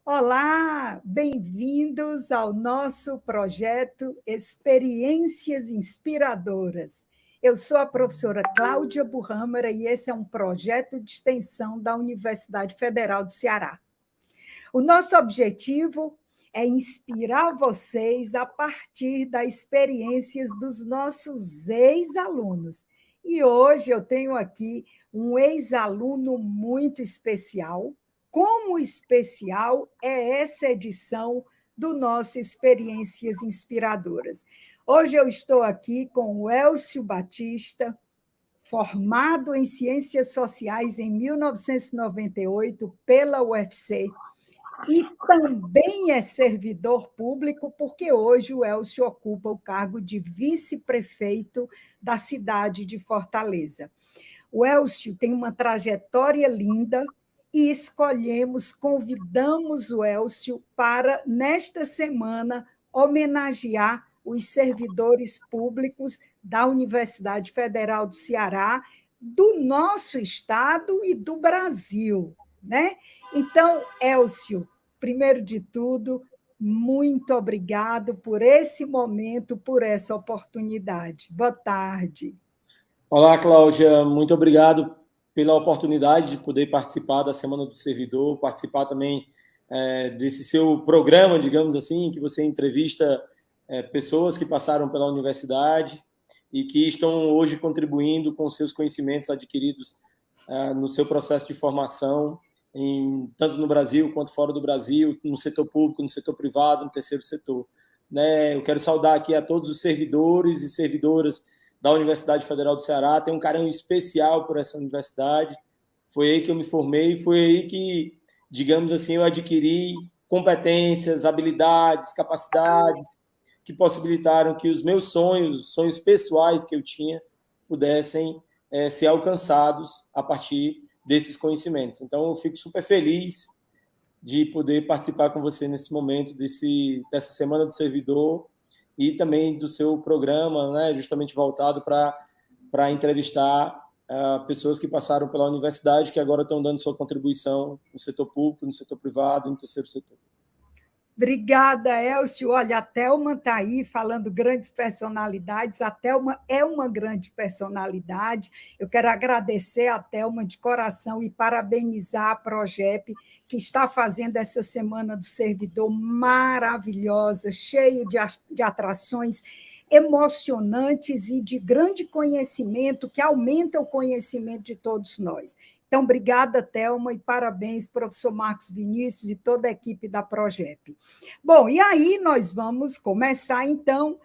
Olá, bem-vindos ao nosso projeto Experiências Inspiradoras. Eu sou a professora Cláudia Burrâmara e esse é um projeto de extensão da Universidade Federal do Ceará. O nosso objetivo é inspirar vocês a partir das experiências dos nossos ex-alunos. E hoje eu tenho aqui um ex-aluno muito especial. Como especial é essa edição do nosso Experiências Inspiradoras. Hoje eu estou aqui com o Elcio Batista, formado em Ciências Sociais em 1998 pela UFC, e também é servidor público, porque hoje o Elcio ocupa o cargo de vice-prefeito da cidade de Fortaleza. O Elcio tem uma trajetória linda e convidamos o Elcio para, nesta semana, homenagear os servidores públicos da Universidade Federal do Ceará, do nosso estado e do Brasil, né? Então, Elcio, primeiro de tudo, muito obrigado por esse momento, por essa oportunidade. Boa tarde. Olá, Cláudia, muito obrigado pela oportunidade de poder participar da Semana do Servidor, participar também desse seu programa, digamos assim, que você entrevista pessoas que passaram pela universidade e que estão hoje contribuindo com seus conhecimentos adquiridos no seu processo de formação, tanto no Brasil quanto fora do Brasil, no setor público, no setor privado, no terceiro setor. Eu quero saudar aqui a todos os servidores e servidoras da Universidade Federal do Ceará, tenho um carinho especial por essa universidade, foi aí que eu me formei, foi aí que, digamos assim, eu adquiri competências, habilidades, capacidades que possibilitaram que os meus sonhos pessoais que eu tinha, pudessem ser alcançados a partir desses conhecimentos. Então, eu fico super feliz de poder participar com você nesse momento dessa Semana do Servidor, e também do seu programa, né, justamente voltado para entrevistar pessoas que passaram pela universidade, que agora estão dando sua contribuição no setor público, no setor privado e no terceiro setor. Obrigada, Elcio. Olha, a Thelma está aí falando grandes personalidades. A Thelma é uma grande personalidade. Eu quero agradecer a Thelma de coração e parabenizar a Progep, que está fazendo essa Semana do Servidor maravilhosa, cheio de atrações emocionantes e de grande conhecimento, que aumenta o conhecimento de todos nós. Então, obrigada, Thelma, e parabéns, professor Marcos Vinícius e toda a equipe da Progep. Bom, e aí nós vamos começar, então,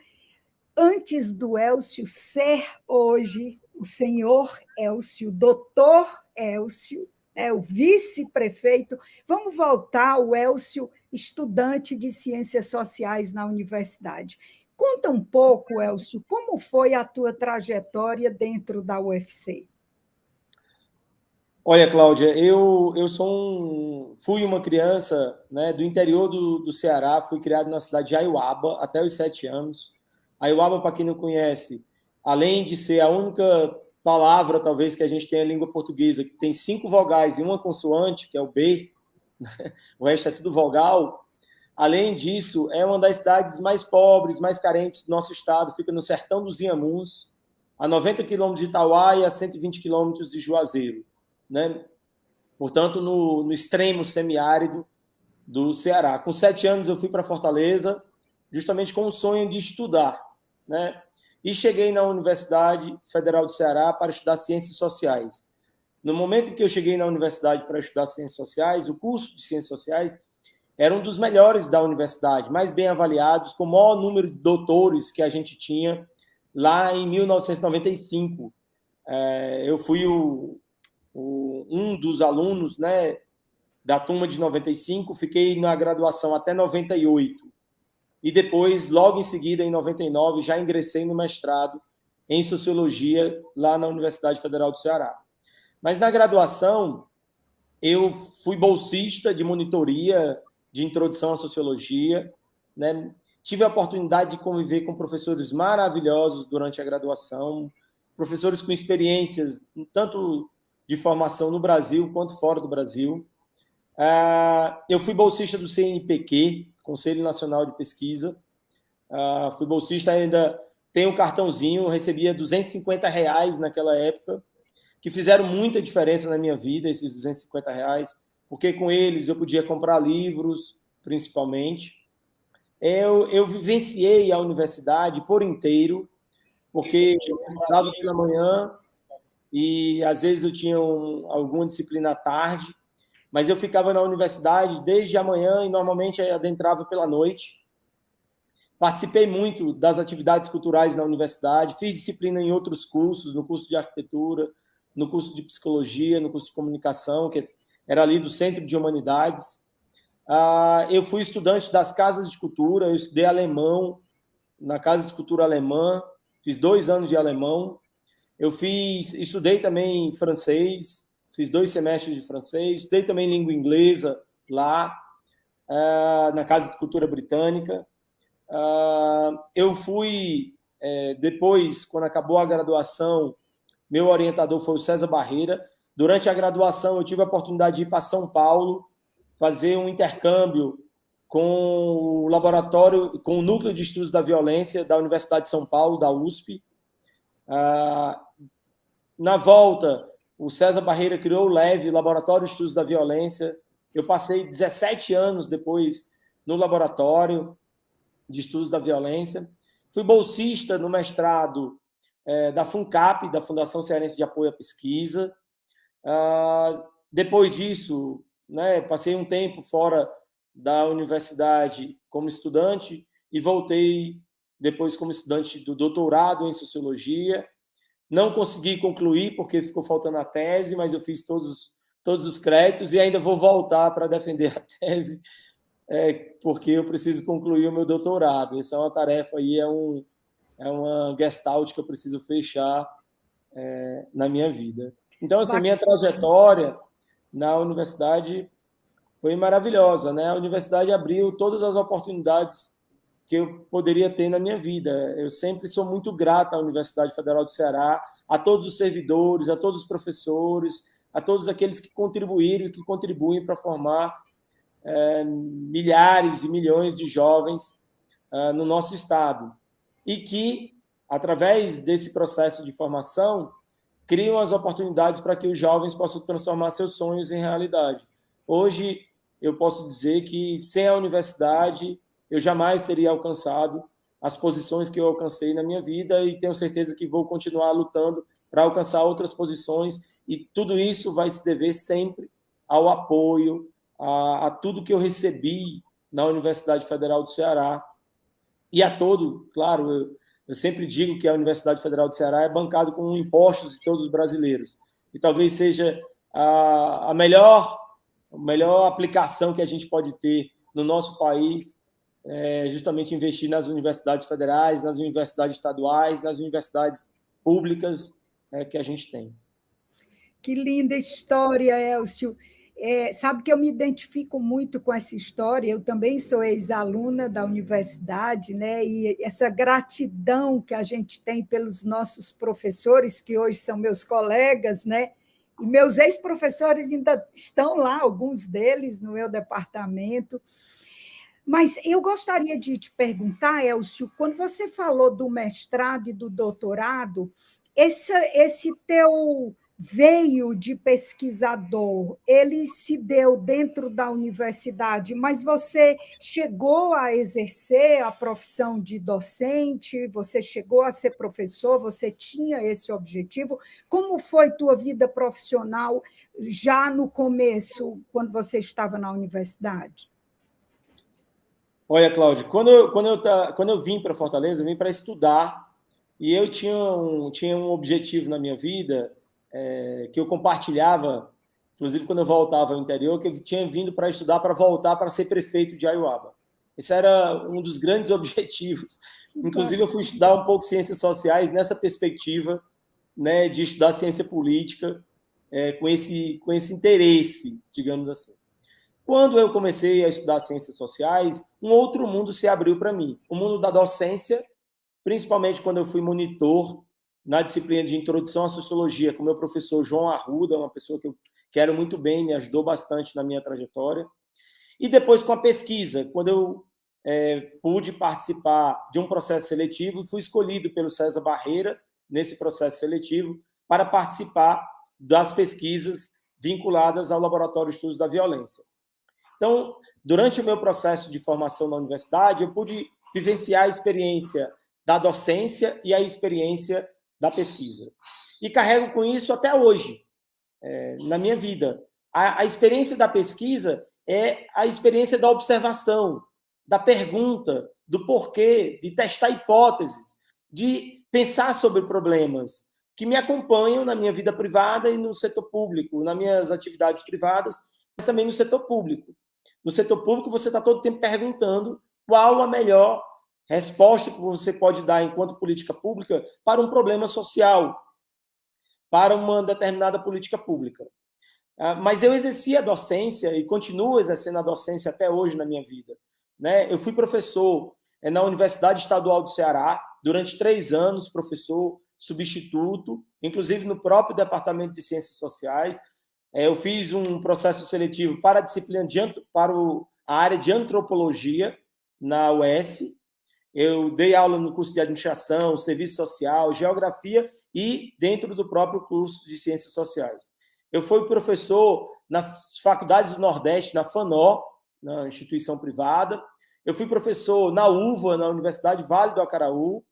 antes do Elcio ser hoje o senhor Elcio, doutor Elcio, o vice-prefeito, vamos voltar ao Elcio, estudante de Ciências Sociais na universidade. Conta um pouco, Elcio, como foi a tua trajetória dentro da UFC? Olha, Cláudia, eu fui uma criança, né, do interior do Ceará, fui criado na cidade de Aiuaba até os 7 anos. Aiuaba, para quem não conhece, além de ser a única palavra, talvez, que a gente tem a língua portuguesa, que tem 5 vogais e uma consoante, que é o B, o resto é tudo vogal. Além disso, é uma das cidades mais pobres, mais carentes do nosso estado, fica no sertão dos Inhamuns, a 90 quilômetros de Itauá e a 120 quilômetros de Juazeiro, né? Portanto, no extremo semiárido do Ceará. Com 7 anos, eu fui para Fortaleza, justamente com o sonho de estudar, né? E cheguei na Universidade Federal do Ceará para estudar Ciências Sociais. No momento em que eu cheguei na universidade para estudar Ciências Sociais, o curso de Ciências Sociais era um dos melhores da universidade, mais bem avaliados, com o maior número de doutores que a gente tinha lá em 1995. Eu fui um dos alunos, né, da turma de 95, fiquei na graduação até 98. E depois, logo em seguida, em 99, já ingressei no mestrado em Sociologia lá na Universidade Federal do Ceará. Mas na graduação, eu fui bolsista de monitoria de introdução à sociologia, né? Tive a oportunidade de conviver com professores maravilhosos durante a graduação, professores com experiências tanto de formação no Brasil quanto fora do Brasil. Eu fui bolsista do CNPq, Conselho Nacional de Pesquisa. Fui bolsista, ainda tenho um cartãozinho, recebia R$ 250 naquela época, que fizeram muita diferença na minha vida, esses R$ 250, porque com eles eu podia comprar livros, principalmente. Eu vivenciei a universidade por inteiro, porque eu estudava pela manhã e às vezes eu tinha alguma disciplina à tarde, mas eu ficava na universidade desde a manhã e normalmente adentrava pela noite. Participei muito das atividades culturais na universidade, fiz disciplina em outros cursos, no curso de arquitetura, no curso de psicologia, no curso de comunicação, que era ali do Centro de Humanidades. Eu fui estudante das casas de cultura, eu estudei alemão na Casa de Cultura Alemã, fiz 2 anos de alemão. Estudei também francês, fiz 2 semestres de francês, estudei também língua inglesa lá, na Casa de Cultura Britânica. Eu fui, depois, quando acabou a graduação, meu orientador foi o César Barreira. Durante a graduação, eu tive a oportunidade de ir para São Paulo, fazer um intercâmbio com o laboratório, com o Núcleo de Estudos da Violência da Universidade de São Paulo, da USP. Na volta, o César Barreira criou o LEV, Laboratório de Estudos da Violência. Eu passei 17 anos depois no laboratório de estudos da violência. Fui bolsista no mestrado da FUNCAP, da Fundação Cearense de Apoio à Pesquisa. Depois disso, passei um tempo fora da universidade como estudante e voltei depois como estudante do doutorado em Sociologia. Não consegui concluir porque ficou faltando a tese, mas eu fiz todos os créditos e ainda vou voltar para defender a tese, porque eu preciso concluir o meu doutorado. Essa é uma tarefa aí, é uma gestalt que eu preciso fechar na minha vida. Então, assim, minha trajetória na universidade foi maravilhosa, né? A universidade abriu todas as oportunidades que eu poderia ter na minha vida. Eu sempre sou muito grato à Universidade Federal do Ceará, a todos os servidores, a todos os professores, a todos aqueles que contribuíram e que contribuem para formar milhares e milhões de jovens no nosso estado. E que, através desse processo de formação, criam as oportunidades para que os jovens possam transformar seus sonhos em realidade. Hoje, eu posso dizer que, sem a universidade, eu jamais teria alcançado as posições que eu alcancei na minha vida e tenho certeza que vou continuar lutando para alcançar outras posições e tudo isso vai se dever sempre ao apoio, a tudo que eu recebi na Universidade Federal do Ceará e a todo, claro, eu sempre digo que a Universidade Federal do Ceará é bancada com impostos de todos os brasileiros e talvez seja a melhor aplicação que a gente pode ter no nosso país justamente investir nas universidades federais, nas universidades estaduais, nas universidades públicas que a gente tem. Que linda história, Elcio. Sabe que eu me identifico muito com essa história, eu também sou ex-aluna da universidade, né? E essa gratidão que a gente tem pelos nossos professores, que hoje são meus colegas, né? E meus ex-professores ainda estão lá, alguns deles no meu departamento. Mas eu gostaria de te perguntar, Elcio, quando você falou do mestrado e do doutorado, esse teu veio de pesquisador, ele se deu dentro da universidade, mas você chegou a exercer a profissão de docente, você chegou a ser professor, você tinha esse objetivo? Como foi tua vida profissional já no começo, quando você estava na universidade? Olha, Cláudio, quando eu vim para Fortaleza, eu vim para estudar e eu tinha um objetivo na minha vida que eu compartilhava, inclusive quando eu voltava ao interior, que eu tinha vindo para estudar para voltar para ser prefeito de Aiuaba. Esse era um dos grandes objetivos. Inclusive, eu fui estudar um pouco ciências sociais nessa perspectiva, né, de estudar ciência política com esse interesse, digamos assim. Quando eu comecei a estudar ciências sociais, um outro mundo se abriu para mim. O mundo da docência, principalmente quando eu fui monitor na disciplina de Introdução à Sociologia, com o meu professor João Arruda, uma pessoa que quero muito bem, me ajudou bastante na minha trajetória. E depois com a pesquisa, quando eu pude participar de um processo seletivo, fui escolhido pelo César Barreira, nesse processo seletivo, para participar das pesquisas vinculadas ao Laboratório de Estudos da Violência. Então, durante o meu processo de formação na universidade, eu pude vivenciar a experiência da docência e a experiência da pesquisa. E carrego com isso até hoje, na minha vida. A experiência da pesquisa é a experiência da observação, da pergunta, do porquê, de testar hipóteses, de pensar sobre problemas que me acompanham na minha vida privada e no setor público, nas minhas atividades privadas, mas também no setor público. No setor público, você está todo o tempo perguntando qual a melhor resposta que você pode dar enquanto política pública para um problema social, para uma determinada política pública. Mas eu exerci a docência e continuo exercendo a docência até hoje na minha vida. Eu fui professor na Universidade Estadual do Ceará durante 3 anos, professor substituto, inclusive no próprio Departamento de Ciências Sociais. Eu fiz um processo seletivo para a disciplina para a área de antropologia na UES. Eu dei aula no curso de administração, serviço social, geografia e dentro do próprio curso de ciências sociais. Eu fui professor nas faculdades do Nordeste, na FANO, na instituição privada. Eu fui professor na UVA, na Universidade Vale do Acaraú.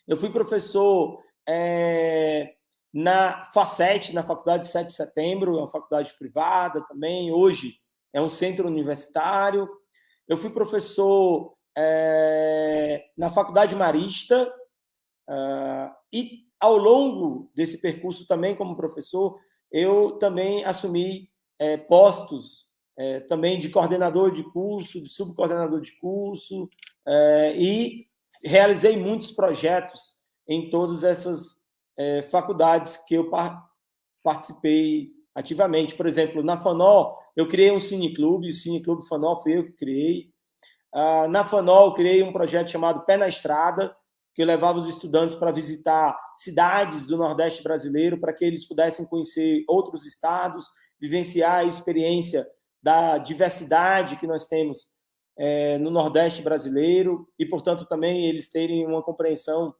Eu fui professor na FACET, na Faculdade 7 de Setembro, uma faculdade privada também, hoje é um centro universitário. Eu fui professor na Faculdade Marista, e ao longo desse percurso também como professor, eu também assumi postos também de coordenador de curso, de subcoordenador de curso, e realizei muitos projetos em todas essas faculdades que eu participei ativamente. Por exemplo, na FANO, eu criei um cineclube, o Cineclube FANO foi eu que criei. Na FANO, eu criei um projeto chamado Pé na Estrada, que eu levava os estudantes para visitar cidades do Nordeste brasileiro, para que eles pudessem conhecer outros estados, vivenciar a experiência da diversidade que nós temos no Nordeste brasileiro, e, portanto, também eles terem uma compreensão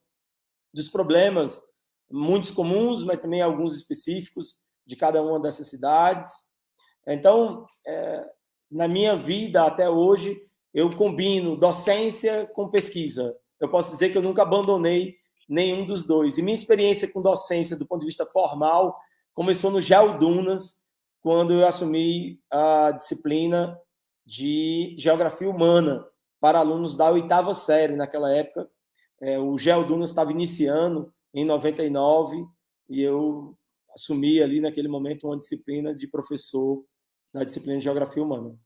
dos problemas, muitos comuns, mas também alguns específicos de cada uma dessas cidades. Então, na minha vida até hoje, eu combino docência com pesquisa. Eu posso dizer que eu nunca abandonei nenhum dos dois. E minha experiência com docência, do ponto de vista formal, começou no GeoDunas, quando eu assumi a disciplina de Geografia Humana para alunos da 8ª série. Naquela época, o GeoDunas estava iniciando, em 99, e eu assumi ali, naquele momento, uma disciplina de professor na disciplina de Geografia Humana.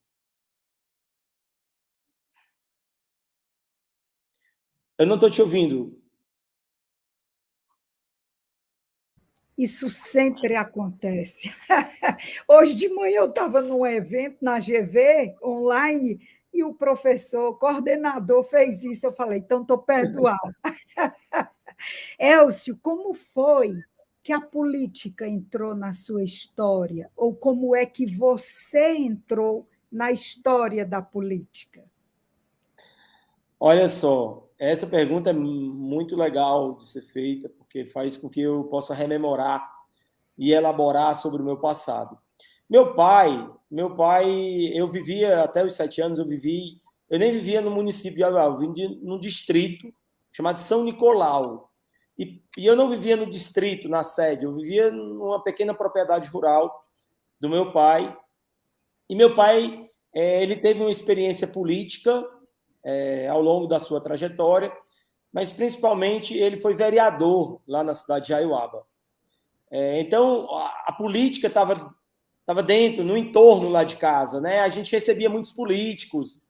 Eu não estou te ouvindo. Isso sempre acontece. Hoje de manhã eu estava num evento na GV, online, e o professor, o coordenador, fez isso. Eu falei, então estou perdoado. Elcio, como foi que a política entrou na sua história? Ou como é que você entrou na história da política? Olha só, essa pergunta é muito legal de ser feita, porque faz com que eu possa rememorar e elaborar sobre o meu passado. Meu pai, eu vivia até os 7 anos, eu nem vivia no município de Aruá, eu vivia num distrito chamado São Nicolau. E eu não vivia no distrito, na sede, eu vivia numa pequena propriedade rural do meu pai. E meu pai, ele teve uma experiência política ao longo da sua trajetória, mas principalmente ele foi vereador lá na cidade de Aiuaba. Então, a política estava dentro, no entorno lá de casa, né? A gente recebia muitos políticos,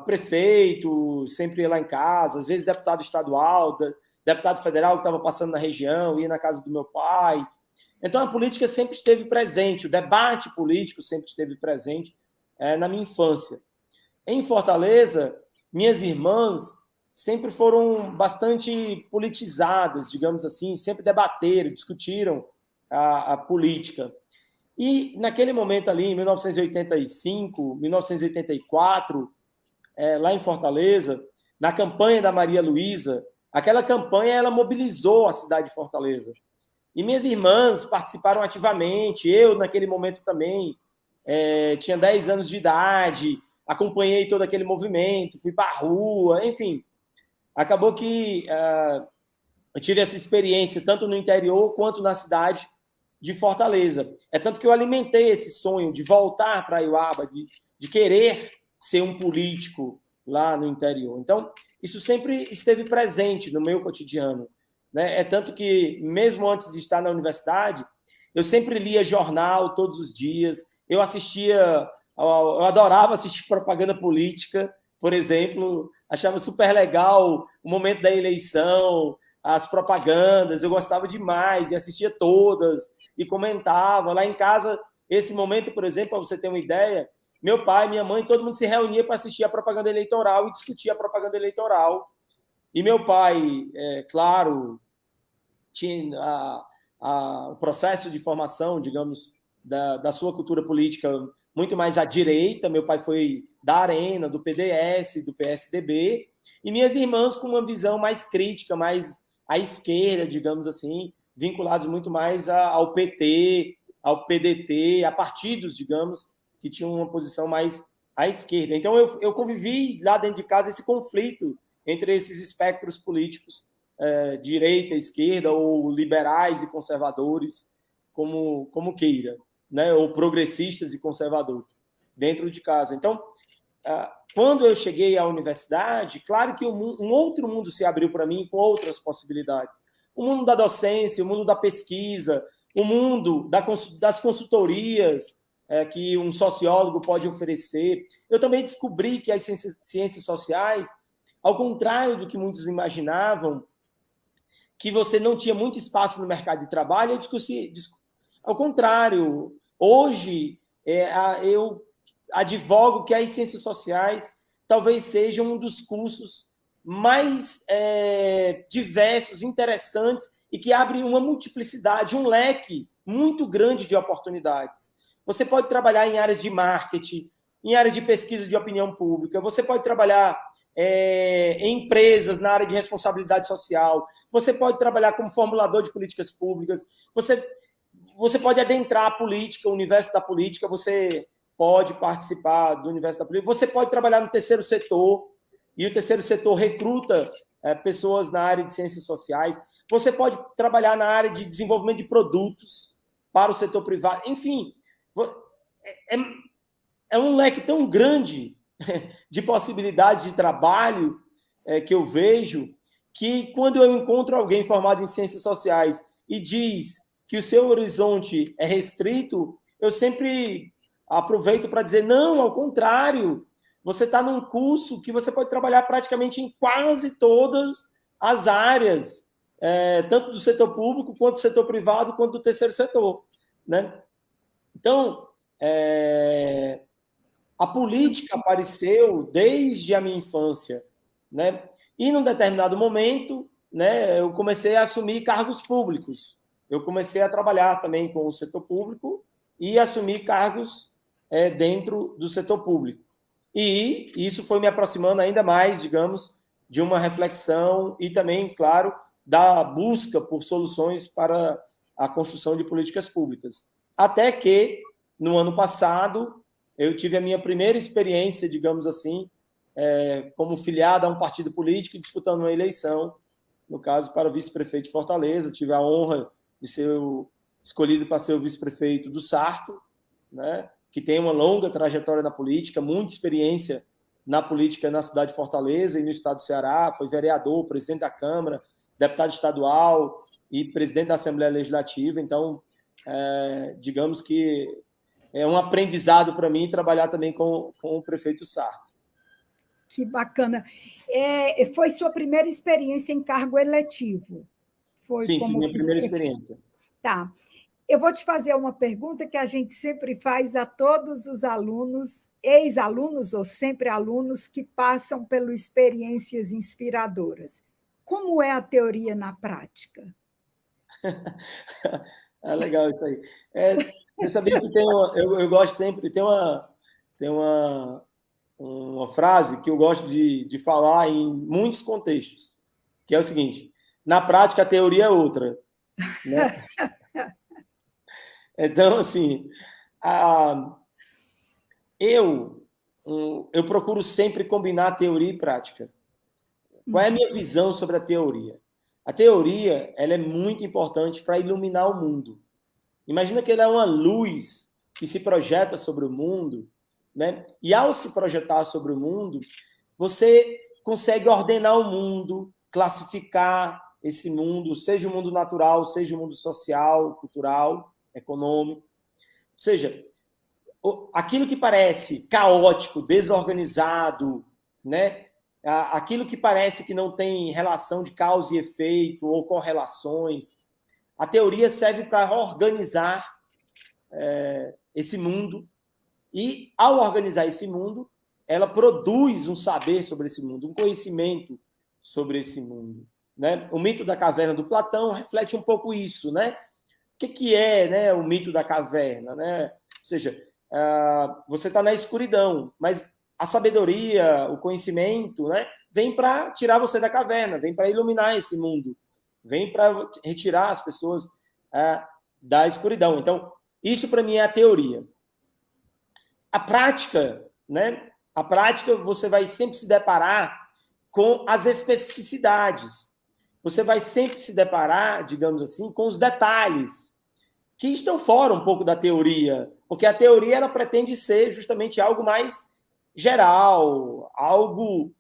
prefeito, sempre ia lá em casa, às vezes deputado estadual, deputado federal que estava passando na região, ia na casa do meu pai. Então, a política sempre esteve presente, o debate político sempre esteve presente na minha infância. Em Fortaleza, minhas irmãs sempre foram bastante politizadas, digamos assim, sempre debateram, discutiram a política. E naquele momento ali, em 1985, 1984, lá em Fortaleza, na campanha da Maria Luísa, aquela campanha ela mobilizou a cidade de Fortaleza. E minhas irmãs participaram ativamente, eu naquele momento também, tinha 10 anos de idade, acompanhei todo aquele movimento, fui para a rua, enfim. Acabou que eu tive essa experiência tanto no interior quanto na cidade de Fortaleza. É tanto que eu alimentei esse sonho de voltar para Aiuaba, de querer ser um político lá no interior. Então, isso sempre esteve presente no meu cotidiano. Né? É tanto que, mesmo antes de estar na universidade, eu sempre lia jornal todos os dias, eu adorava assistir propaganda política, por exemplo, achava super legal o momento da eleição, as propagandas, eu gostava demais e assistia todas e comentava. Lá em casa, esse momento, por exemplo, para você ter uma ideia, meu pai, minha mãe, todo mundo se reunia para assistir a propaganda eleitoral e discutir a propaganda eleitoral. E meu pai, claro, tinha o processo de formação, digamos, da sua cultura política muito mais à direita. Meu pai foi da Arena, do PDS, do PSDB, e minhas irmãs com uma visão mais crítica, mais à esquerda, digamos assim, vinculados muito mais ao PT, ao PDT, a partidos, digamos, que tinham uma posição mais à esquerda. Então, eu convivi lá dentro de casa esse conflito entre esses espectros políticos, direita, esquerda, ou liberais e conservadores, como queira, né? Ou progressistas e conservadores, dentro de casa. Então, quando eu cheguei à universidade, claro que um outro mundo se abriu para mim com outras possibilidades. O mundo da docência, o mundo da pesquisa, o mundo das consultorias que um sociólogo pode oferecer. Eu também descobri que as ciências sociais, ao contrário do que muitos imaginavam, que você não tinha muito espaço no mercado de trabalho, eu discussi. Ao contrário, hoje eu advogo que as ciências sociais talvez sejam um dos cursos mais diversos, interessantes e que abrem uma multiplicidade, um leque muito grande de oportunidades. Você pode trabalhar em áreas de marketing, em áreas de pesquisa de opinião pública, você pode trabalhar em empresas na área de responsabilidade social, você pode trabalhar como formulador de políticas públicas, você pode adentrar a política, o universo da política, você pode participar do universo da política, você pode trabalhar no terceiro setor, e o terceiro setor recruta pessoas na área de ciências sociais, você pode trabalhar na área de desenvolvimento de produtos para o setor privado, enfim, é um leque tão grande de possibilidades de trabalho que eu vejo, que quando eu encontro alguém formado em ciências sociais e diz que o seu horizonte é restrito, eu sempre aproveito para dizer, não, ao contrário, você está num curso que você pode trabalhar praticamente em quase todas as áreas, tanto do setor público, quanto do setor privado, quanto do terceiro setor. Né? Então, a política apareceu desde a minha infância, né? E num determinado momento, né, eu comecei a assumir cargos públicos. Eu comecei a trabalhar também com o setor público e assumir cargos dentro do setor público. E isso foi me aproximando ainda mais, digamos, de uma reflexão e também, claro, da busca por soluções para a construção de políticas públicas. Até que, no ano passado, eu tive a minha primeira experiência, digamos assim, como filiado a um partido político e disputando uma eleição, no caso, para o vice-prefeito de Fortaleza. Tive a honra de ser escolhido para ser o vice-prefeito do Sarto, né, que tem uma longa trajetória na política, muita experiência na política na cidade de Fortaleza e no estado do Ceará, foi vereador, presidente da Câmara, deputado estadual e presidente da Assembleia Legislativa. Então, digamos que é um aprendizado para mim trabalhar também com o prefeito Sarto. Que bacana. Foi sua primeira experiência em cargo eletivo? Sim, foi minha primeira experiência. Tá. Eu vou te fazer uma pergunta que a gente sempre faz a todos os alunos, ex-alunos ou sempre alunos que passam por experiências inspiradoras. Como é a teoria na prática? É legal isso aí. Você sabia que eu gosto sempre, tem uma frase que eu gosto de falar em muitos contextos, que é o seguinte: na prática, a teoria é outra. Né? Então, assim, a, eu, eu procuro sempre combinar teoria e prática. Qual é a minha visão sobre a teoria? A teoria ela é muito importante para iluminar o mundo. Imagina que ela é uma luz que se projeta sobre o mundo, né? E ao se projetar sobre o mundo, você consegue ordenar o mundo, classificar esse mundo, seja o mundo natural, seja o mundo social, cultural, econômico. Ou seja, aquilo que parece caótico, desorganizado, né? Aquilo que parece que não tem relação de causa e efeito ou correlações, a teoria serve para organizar esse mundo e, ao organizar esse mundo, ela produz um saber sobre esse mundo, um conhecimento sobre esse mundo. Né? O mito da caverna do Platão reflete um pouco isso, né? O que é, né, o mito da caverna, né? Ou seja, você está na escuridão, mas a sabedoria, o conhecimento, né, vem para tirar você da caverna, vem para iluminar esse mundo, vem para retirar as pessoas da escuridão. Então, isso para mim é a teoria. A prática, né? A prática você vai sempre se deparar com as especificidades. Você vai sempre se deparar, digamos assim, com os detalhes que estão fora um pouco da teoria, porque a teoria ela pretende ser justamente algo mais geral, algo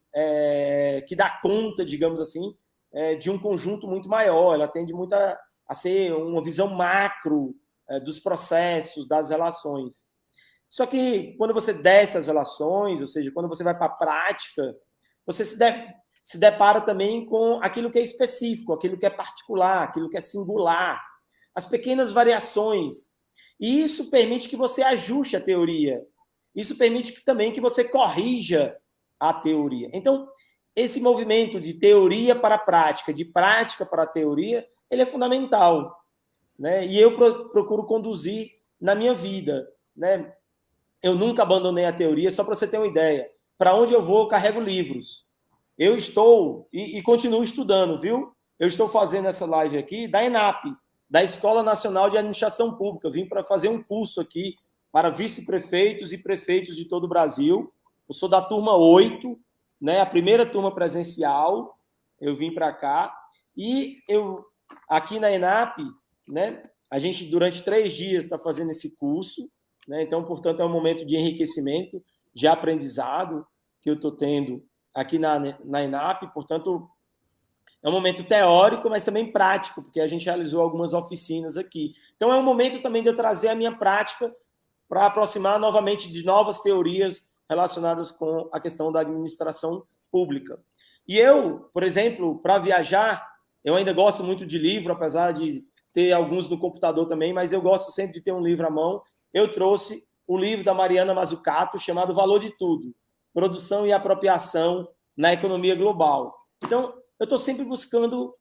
que dá conta, digamos assim, de um conjunto muito maior. Ela tende muito a ser uma visão macro dos processos, das relações. Só que quando você desce as relações, ou seja, quando você vai para a prática, você se depara também com aquilo que é específico, aquilo que é particular, aquilo que é singular, as pequenas variações. E isso permite que você ajuste a teoria. Isso permite também que você corrija a teoria. Então, esse movimento de teoria para a prática, de prática para a teoria, ele é fundamental. Né? E eu procuro conduzir na minha vida. Né? Eu nunca abandonei a teoria, só para você ter uma ideia. Para onde eu vou, eu carrego livros. Eu estou e continuo estudando, viu? Eu estou fazendo essa live aqui da ENAP, da Escola Nacional de Administração Pública. Eu vim para fazer um curso aqui para vice-prefeitos e prefeitos de todo o Brasil. Eu sou da turma 8, né? A primeira turma presencial. Eu vim para cá. E eu, aqui na ENAP, né? A gente, durante 3 dias, está fazendo esse curso. Né? Então, portanto, é um momento de enriquecimento, de aprendizado que eu estou tendo aqui na ENAP. Portanto, é um momento teórico, mas também prático, porque a gente realizou algumas oficinas aqui. Então, é um momento também de eu trazer a minha prática para aproximar novamente de novas teorias relacionadas com a questão da administração pública. E eu, por exemplo, para viajar, eu ainda gosto muito de livro, apesar de ter alguns no computador também, mas eu gosto sempre de ter um livro à mão. Eu trouxe o livro da Mariana Mazzucato, chamado Valor de Tudo, Produção e Apropriação na Economia Global. Então, eu estou sempre buscando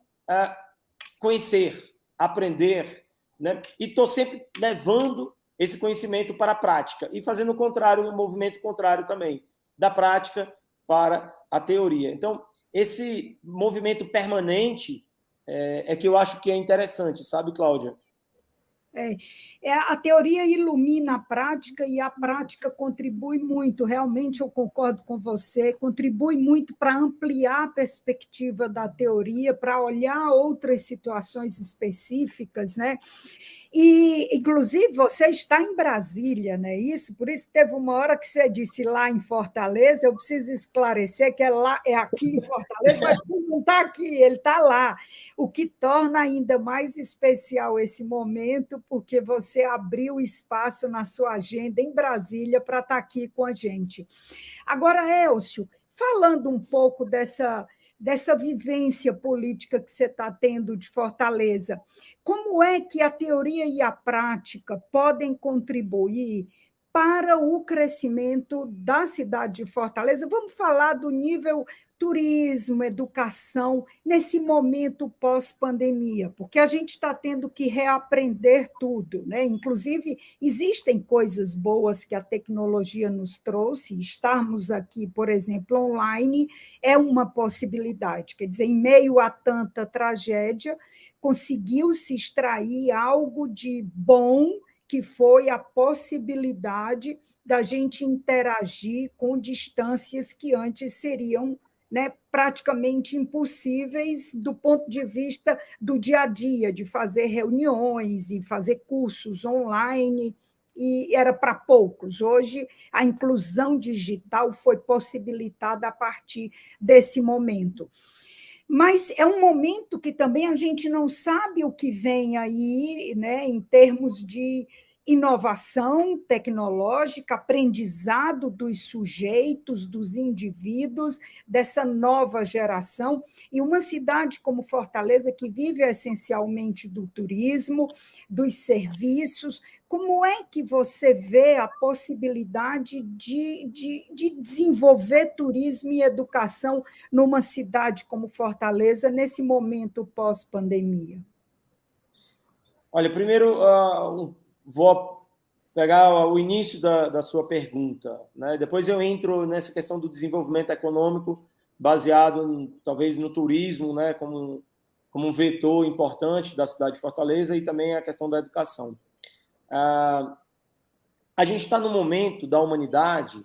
conhecer, aprender, né? E estou sempre levando esse conhecimento para a prática e fazendo o contrário, um movimento contrário também, da prática para a teoria. Então, esse movimento permanente é que eu acho que é interessante, sabe, Cláudia? A teoria ilumina a prática e a prática contribui muito, realmente eu concordo com você, contribui muito para ampliar a perspectiva da teoria, para olhar outras situações específicas, né? E, inclusive, você está em Brasília, não é isso? Por isso teve uma hora que você disse lá em Fortaleza, eu preciso esclarecer que é aqui em Fortaleza, mas não está aqui, ele está lá. O que torna ainda mais especial esse momento, porque você abriu espaço na sua agenda em Brasília para estar aqui com a gente. Agora, Élcio, falando um pouco dessa vivência política que você está tendo de Fortaleza, como é que a teoria e a prática podem contribuir para o crescimento da cidade de Fortaleza? Vamos falar do nível turismo, educação, nesse momento pós-pandemia, porque a gente está tendo que reaprender tudo, né? Inclusive, existem coisas boas que a tecnologia nos trouxe, estarmos aqui, por exemplo, online, é uma possibilidade, quer dizer, em meio a tanta tragédia, conseguiu-se extrair algo de bom, que foi a possibilidade da gente interagir com distâncias que antes seriam, né, praticamente impossíveis do ponto de vista do dia a dia, de fazer reuniões e fazer cursos online, e era para poucos. Hoje, a inclusão digital foi possibilitada a partir desse momento. Mas é um momento que também a gente não sabe o que vem aí, né, em termos de inovação tecnológica, aprendizado dos sujeitos, dos indivíduos, dessa nova geração. E uma cidade como Fortaleza, que vive essencialmente do turismo, dos serviços, como é que você vê a possibilidade de desenvolver turismo e educação numa cidade como Fortaleza, nesse momento pós-pandemia? Olha, primeiro, vou pegar o início da sua pergunta, né? Depois eu entro nessa questão do desenvolvimento econômico baseado, talvez, no turismo, né? Como um vetor importante da cidade de Fortaleza, e também a questão da educação. A gente está num momento da humanidade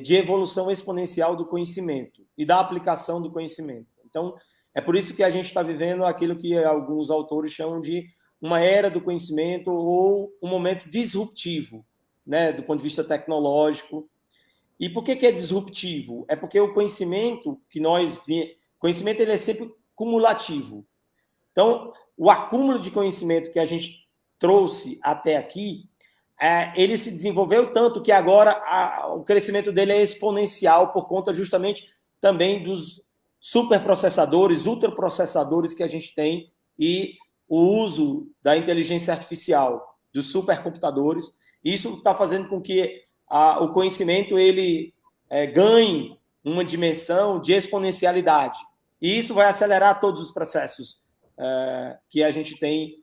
de evolução exponencial do conhecimento e da aplicação do conhecimento. Então, é por isso que a gente está vivendo aquilo que alguns autores chamam de uma era do conhecimento ou um momento disruptivo, né, do ponto de vista tecnológico. E por que é disruptivo? É porque o conhecimento conhecimento ele é sempre cumulativo. Então, o acúmulo de conhecimento que a gente trouxe até aqui, ele se desenvolveu tanto que agora o crescimento dele é exponencial por conta justamente também dos superprocessadores, ultraprocessadores que a gente tem e o uso da inteligência artificial, dos supercomputadores. Isso está fazendo com que o conhecimento ele ganhe uma dimensão de exponencialidade. E isso vai acelerar todos os processos que a gente tem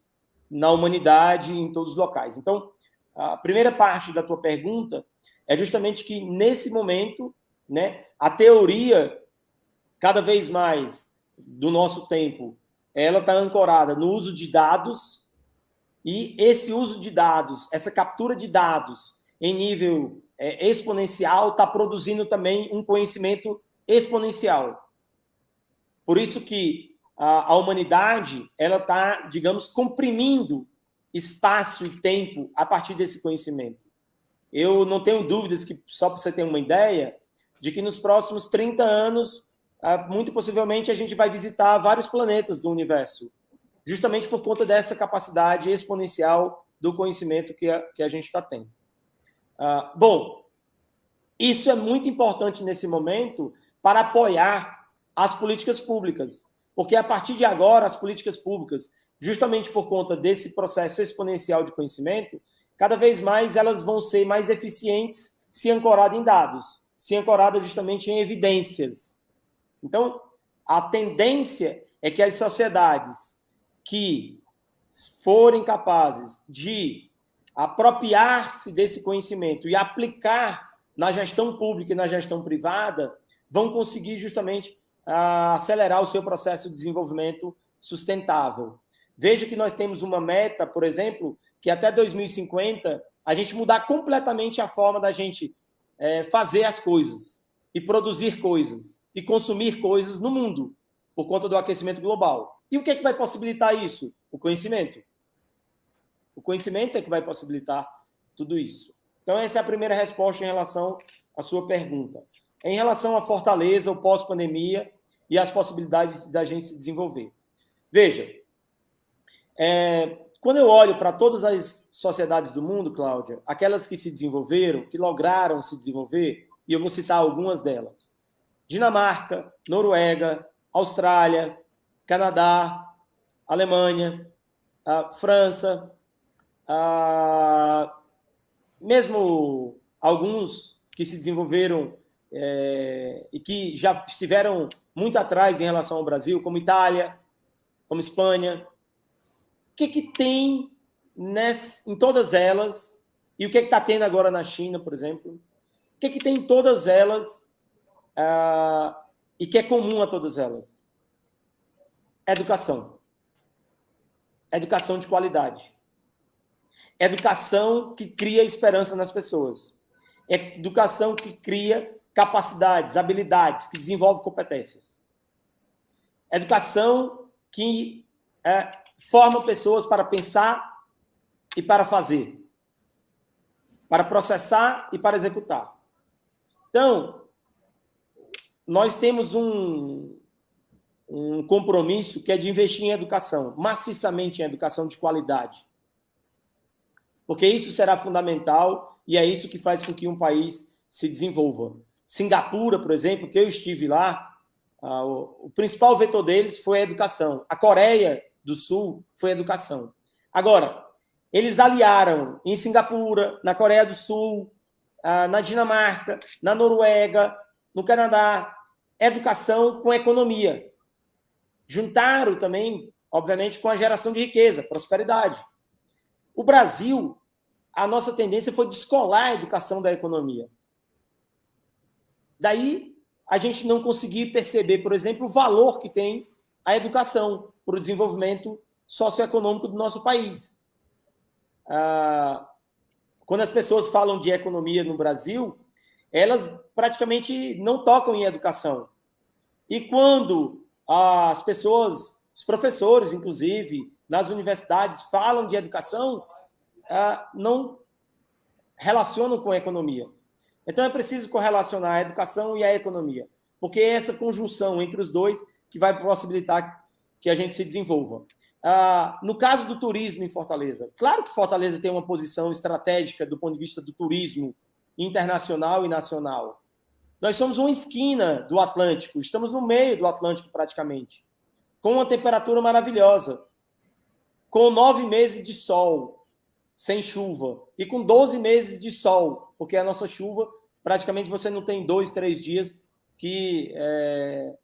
na humanidade, em todos os locais. Então, a primeira parte da tua pergunta é justamente que, nesse momento, né, a teoria, cada vez mais, do nosso tempo, ela está ancorada no uso de dados, e esse uso de dados, essa captura de dados em nível exponencial, está produzindo também um conhecimento exponencial. Por isso que a humanidade ela está, digamos, comprimindo espaço e tempo a partir desse conhecimento. Eu não tenho dúvidas que, só para você ter uma ideia, de que nos próximos 30 anos, muito possivelmente, a gente vai visitar vários planetas do universo, justamente por conta dessa capacidade exponencial do conhecimento que a gente está tendo. Bom, isso é muito importante nesse momento para apoiar as políticas públicas, porque a partir de agora, as políticas públicas, justamente por conta desse processo exponencial de conhecimento, cada vez mais elas vão ser mais eficientes se ancoradas em dados, se ancoradas justamente em evidências. Então, a tendência é que as sociedades que forem capazes de apropriar-se desse conhecimento e aplicar na gestão pública e na gestão privada, vão conseguir justamente acelerar o seu processo de desenvolvimento sustentável. Veja que nós temos uma meta, por exemplo, que até 2050 a gente mudar completamente a forma da gente fazer as coisas e produzir coisas e consumir coisas no mundo por conta do aquecimento global. E o que é que vai possibilitar isso? O conhecimento. O conhecimento é que vai possibilitar tudo isso. Então, essa é a primeira resposta em relação à sua pergunta. Em relação à Fortaleza, o pós-pandemia e as possibilidades da gente se desenvolver. Veja, quando eu olho para todas as sociedades do mundo, Cláudia, aquelas que se desenvolveram, que lograram se desenvolver, e eu vou citar algumas delas: Dinamarca, Noruega, Austrália, Canadá, Alemanha, França, mesmo alguns que se desenvolveram e que já estiveram muito atrás em relação ao Brasil, como Itália, como Espanha. O que tem em todas elas, e o que está tendo agora na China, por exemplo? O que tem em todas elas e que é comum a todas elas? Educação. Educação de qualidade. Educação que cria esperança nas pessoas. Educação que cria capacidades, habilidades, que desenvolve competências. Educação que forma pessoas para pensar e para fazer, para processar e para executar. Então, nós temos um compromisso que é de investir em educação, maciçamente em educação de qualidade. Porque isso será fundamental e é isso que faz com que um país se desenvolva. Singapura, por exemplo, que eu estive lá, o principal vetor deles foi a educação. A Coreia do Sul foi a educação. Agora, eles aliaram em Singapura, na Coreia do Sul, na Dinamarca, na Noruega, no Canadá, educação com economia. Juntaram também, obviamente, com a geração de riqueza, prosperidade. O Brasil, a nossa tendência foi descolar a educação da economia. Daí, a gente não conseguir perceber, por exemplo, o valor que tem a educação para o desenvolvimento socioeconômico do nosso país. Quando as pessoas falam de economia no Brasil, elas praticamente não tocam em educação. E quando as pessoas, os professores, inclusive, nas universidades, falam de educação, não relacionam com a economia. Então, é preciso correlacionar a educação e a economia, porque é essa conjunção entre os dois que vai possibilitar que a gente se desenvolva. No caso do turismo em Fortaleza, claro que Fortaleza tem uma posição estratégica do ponto de vista do turismo internacional e nacional. Nós somos uma esquina do Atlântico, estamos no meio do Atlântico praticamente, com uma temperatura maravilhosa, com 9 meses de sol, sem chuva, e com 12 meses de sol, porque a nossa chuva, praticamente você não tem 2, 3 dias que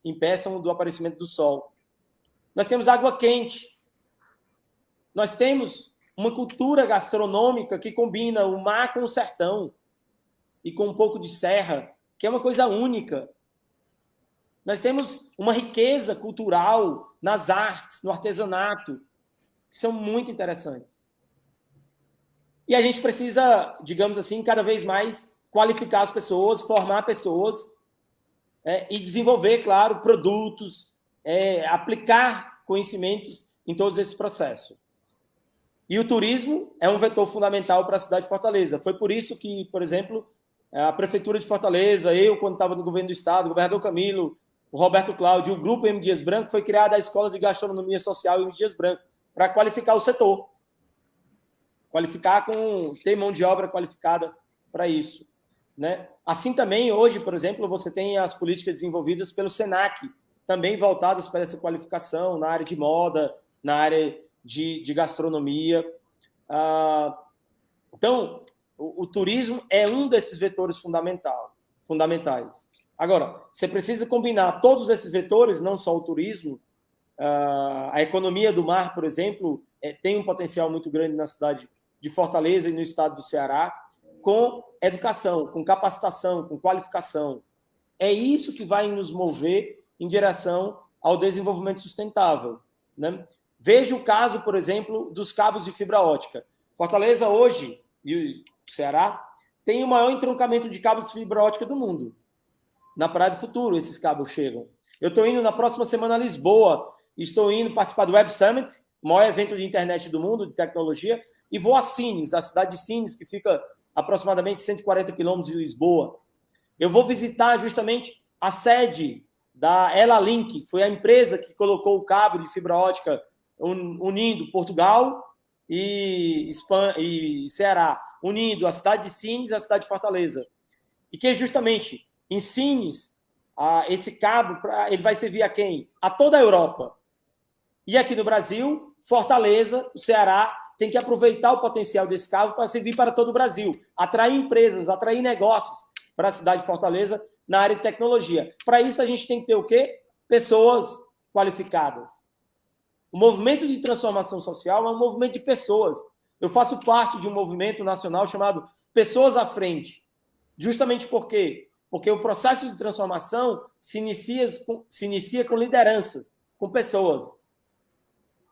impeçam do aparecimento do sol. Nós temos água quente, nós temos uma cultura gastronômica que combina o mar com o sertão e com um pouco de serra, que é uma coisa única. Nós temos uma riqueza cultural nas artes, no artesanato, que são muito interessantes. E a gente precisa, digamos assim, cada vez mais qualificar as pessoas, formar pessoas e desenvolver, claro, produtos, aplicar conhecimentos em todos esses processos. E o turismo é um vetor fundamental para a cidade de Fortaleza. Foi por isso que, por exemplo, a Prefeitura de Fortaleza, eu, quando estava no governo do Estado, o governador Camilo, o Roberto Cláudio, o Grupo M. Dias Branco, foi criada a Escola de Gastronomia Social M. Dias Branco, para qualificar o setor. Ter mão de obra qualificada para isso. Né? Assim também, hoje, por exemplo, você tem as políticas desenvolvidas pelo SENAC, também voltadas para essa qualificação na área de moda, na área de gastronomia. Então, o turismo é um desses vetores fundamentais. Agora, você precisa combinar todos esses vetores, não só o turismo. A economia do mar, por exemplo, tem um potencial muito grande na cidade de Fortaleza e no estado do Ceará, com educação, com capacitação, com qualificação. É isso que vai nos mover em direção ao desenvolvimento sustentável. Né? Veja o caso, por exemplo, dos cabos de fibra ótica. Fortaleza hoje, e o Ceará, tem o maior entroncamento de cabos de fibra ótica do mundo. Na Praia do Futuro, esses cabos chegam. Eu estou indo na próxima semana a Lisboa, estou indo participar do Web Summit, o maior evento de internet do mundo, de tecnologia, e vou a Sines, a cidade de Sines, que fica aproximadamente 140 quilômetros de Lisboa. Eu vou visitar justamente a sede da Elalink, que foi a empresa que colocou o cabo de fibra ótica unindo Portugal e Ceará, unindo a cidade de Sines e a cidade de Fortaleza. E que justamente em Sines, esse cabo ele vai servir a quem? A toda a Europa. E aqui no Brasil, Fortaleza, o Ceará, tem que aproveitar o potencial desse cabo para servir para todo o Brasil, atrair empresas, atrair negócios, para a cidade de Fortaleza na área de tecnologia. Para isso, a gente tem que ter o quê? Pessoas qualificadas. O movimento de transformação social é um movimento de pessoas. Eu faço parte de um movimento nacional chamado Pessoas à Frente. Justamente por quê? Porque o processo de transformação se inicia com lideranças, com pessoas.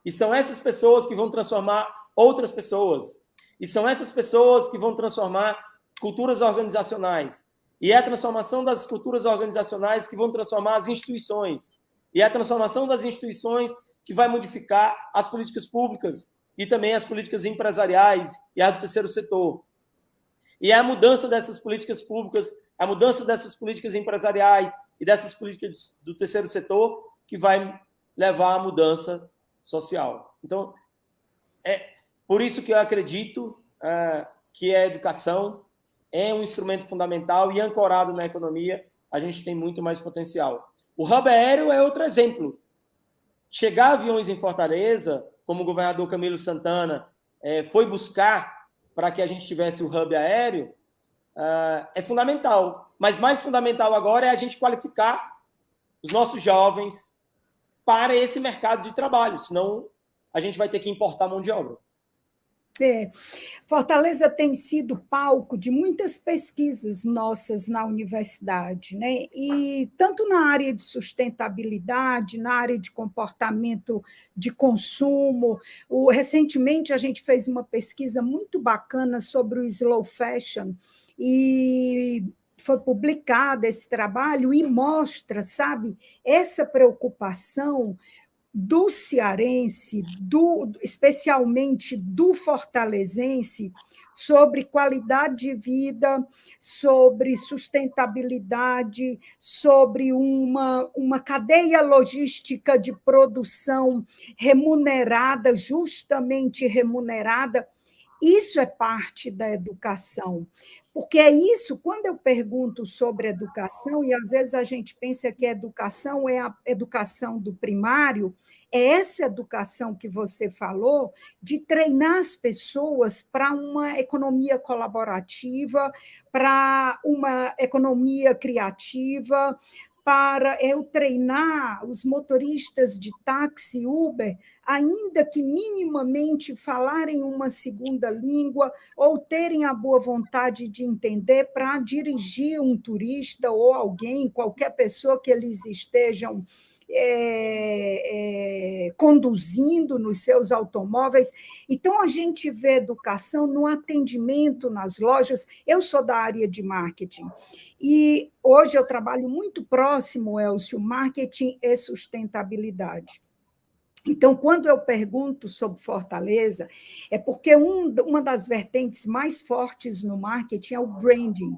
E são essas pessoas que vão transformar outras pessoas. E são essas pessoas que vão transformar culturas organizacionais. E é a transformação das culturas organizacionais que vão transformar as instituições. E é a transformação das instituições que vai modificar as políticas públicas e também as políticas empresariais e a do terceiro setor. E é a mudança dessas políticas públicas, a mudança dessas políticas empresariais e dessas políticas do terceiro setor que vai levar à mudança social. Então, é por isso que eu acredito que a educação é um instrumento fundamental e ancorado na economia, a gente tem muito mais potencial. O hub aéreo é outro exemplo. Chegar aviões em Fortaleza, como o governador Camilo Santana foi buscar para que a gente tivesse o hub aéreo, é fundamental. Mas mais fundamental agora é a gente qualificar os nossos jovens para esse mercado de trabalho, senão a gente vai ter que importar mão de obra. Fortaleza tem sido palco de muitas pesquisas nossas na universidade, né? E tanto na área de sustentabilidade, na área de comportamento de consumo. Recentemente a gente fez uma pesquisa muito bacana sobre o slow fashion e foi publicado esse trabalho e mostra, sabe, essa preocupação do cearense, especialmente do fortalezense, sobre qualidade de vida, sobre sustentabilidade, sobre uma cadeia logística de produção remunerada, justamente remunerada. Isso é parte da educação, porque é isso, quando eu pergunto sobre educação, e às vezes a gente pensa que a educação é a educação do primário, é essa educação que você falou, de treinar as pessoas para uma economia colaborativa, para uma economia criativa, para eu treinar os motoristas de táxi, Uber, ainda que minimamente falarem uma segunda língua ou terem a boa vontade de entender para dirigir um turista ou alguém, qualquer pessoa que eles estejam conduzindo nos seus automóveis. Então, a gente vê educação no atendimento nas lojas. Eu sou da área de marketing e hoje eu trabalho muito próximo, Elcio, marketing e sustentabilidade. Então, quando eu pergunto sobre Fortaleza, é porque uma das vertentes mais fortes no marketing é o branding.